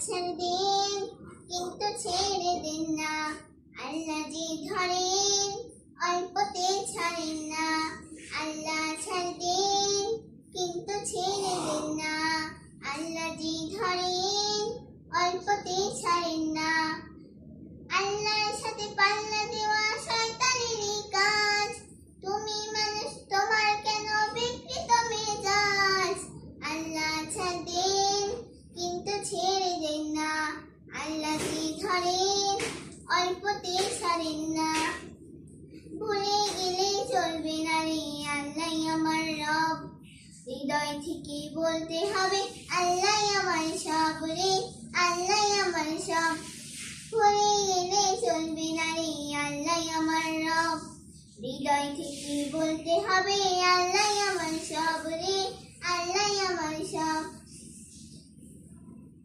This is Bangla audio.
ছেড়ে দেন কিন্তু ছেড়ে দেন না, আল্লাহ যে ধরেন অল্পতে ছাড়েন না। আল্লাহ ছেড়ে দেন কিন্তু ছেড়ে দেন না, আল্লাহ যে ধরেন অল্পতে ছাড়েন না। আল্লাহর সাথে পাল্লা দেওয়া শয়তানেরই কাজ, তুমি মানুষ তোমার কেন বিকৃত মেজাজ। আল্লাহ ছেড়ে দেন কিন্তু ছেড়ে দেন না, আল্লাহ যে ধরেন অল্পতে ছাড়েন না। ভুলে গেলে চলবে না রে আল্লাহ আমার রব, হৃদয় থেকে বলতে হবে আল্লাহ আমার সব রে, আল্লাহ আমার সব। ভুলে গেলে চলবে না রে আল্লাহ আমার রব, হৃদয় থেকে বলতে হবে আল্লাহ আমার সব রে, আল্লাহ আমার সব।